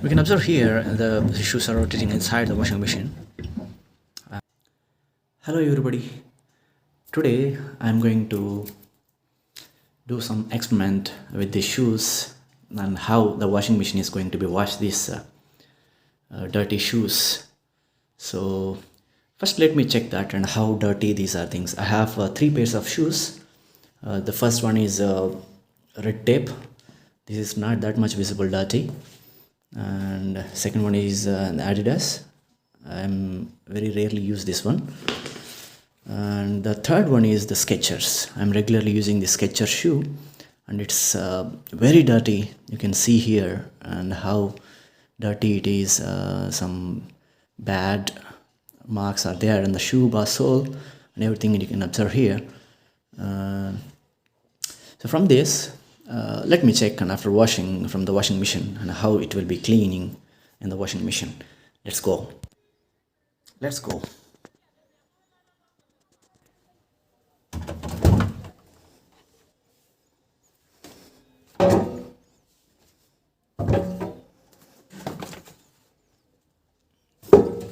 We can observe here the shoes are rotating inside the washing machine. Hello everybody. Today I'm going to do some experiment with the shoes and how the washing machine is going to be washed these dirty shoes. So first let me check that and how dirty these are things. I have three pairs of shoes. The first one is red tape. This is not that much visible dirty. And second one is Adidas. I'm very rarely use this one. And the third one is the Skechers. I'm regularly using the Skechers shoe and it's very dirty. You can see here and how dirty it is. Some bad marks are there in the shoe bar sole and everything you can observe here. So from this let me check and after washing from the washing machine and how it will be cleaning in the washing machine. Let's go.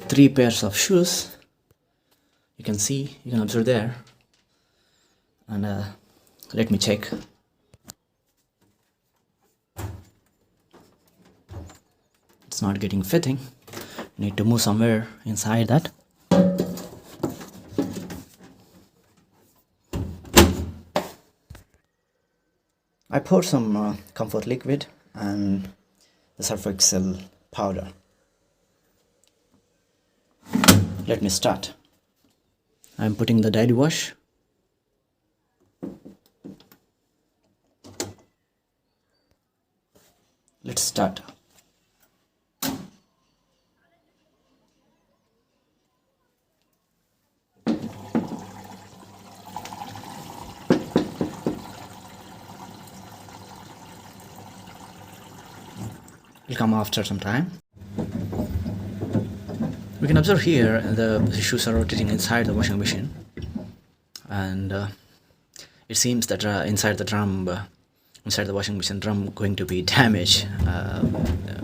3 pairs of shoes. You can see, you can observe there. And let me check. It's not getting fitting. Need to move somewhere inside that. I poured some comfort liquid and the Surf Excel powder. Let me start. I'm putting the daily wash. Let's start. Will come after some time. We can observe here the shoes are rotating inside the washing machine, and it seems that inside the drum, inside the washing machine drum, going to be damaged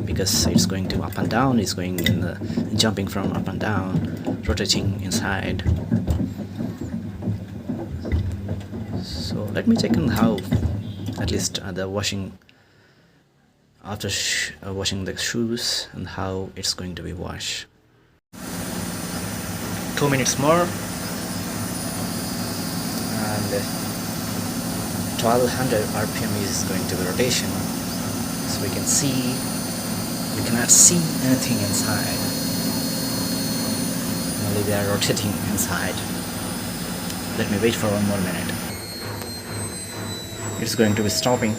because it's going to up and down. It's going in the, jumping from up and down, rotating inside. So let me check on how, at least the washing. After washing the shoes and how it's going to be washed. 2 minutes more and 1200 RPM is going to be rotation, so we can see, we cannot see anything inside, only they are rotating inside. Let me wait for 1 more minute. It's going to be stopping.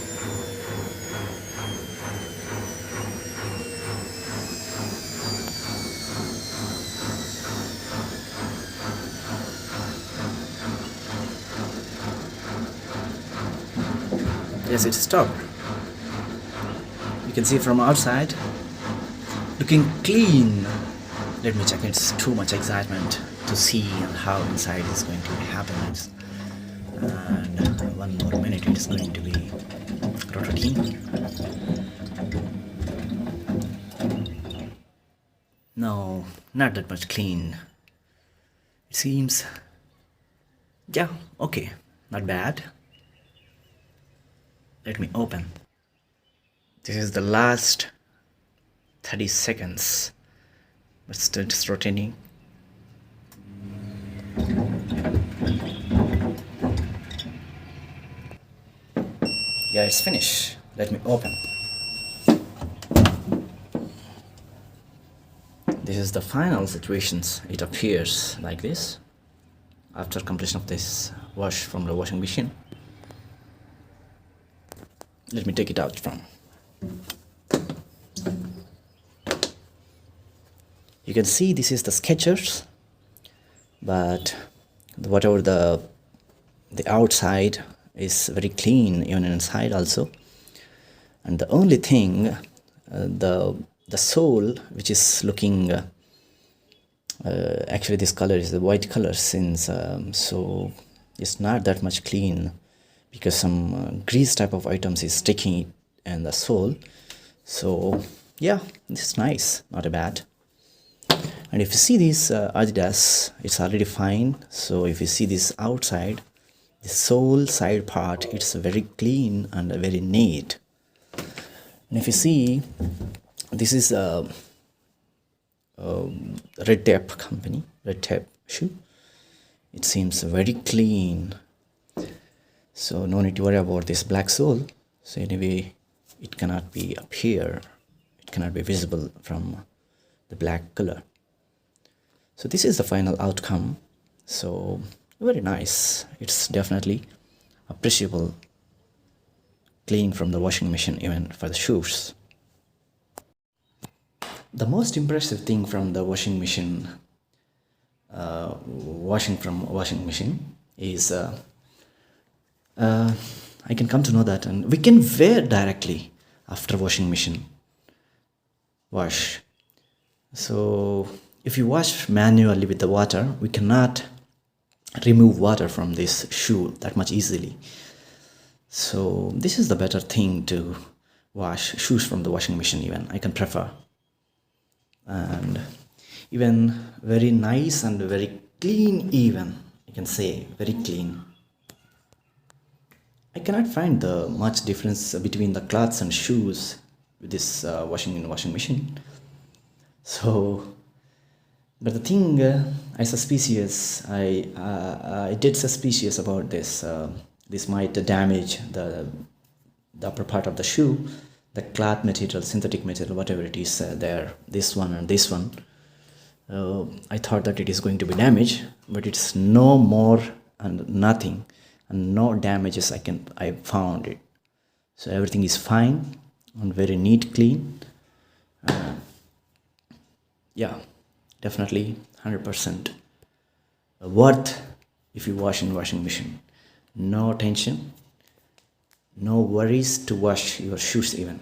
Yes, it stopped. You can see from outside, looking clean. Let me check. It's too much excitement to see how inside is going to happen. And 1 more minute, it is going to be rotating. No, not that much clean. It seems, yeah, okay, not bad. Let me open. This is the last 30 seconds, but still it's rotating. Yeah, it's finished. Let me open. This is the final situations. It appears like this after completion of this wash from the washing machine. Let me take it out from. You can see this is the Skechers, but whatever the outside is very clean, even inside also. And the only thing, the sole, which is looking actually this color is the white color, since so it's not that much clean, because some grease type of items is sticking and the sole. So yeah, this is nice, not a bad. And if you see this Adidas, it's already fine. So if you see this outside, the sole side part, it's very clean and very neat. And if you see, this is a Red Tape company, Red Tape shoe. It seems very clean, so no need to worry about this black sole. So anyway, it cannot be up here, it cannot be visible from the black color. So this is the final outcome. So very nice, it's definitely appreciable, clean from the washing machine even for the shoes. The most impressive thing from the washing machine, washing machine is I can come to know that, and we can wear directly after washing machine wash. So if you wash manually with the water, we cannot remove water from this shoe that much easily. So this is the better thing to wash shoes from the washing machine, even I can prefer. And even very nice and very clean, even I can say very clean. I cannot find the much difference between the clothes and shoes with this washing in washing machine. So but the thing I did suspicious about this. This might damage the upper part of the shoe, the cloth material, synthetic material, whatever it is there. This one and this one. I thought that it is going to be damaged, but it's no more and nothing, and no damages I found it. So everything is fine and very neat, clean. Yeah, definitely 100% worth if you wash in washing machine. No tension, no worries to wash your shoes even.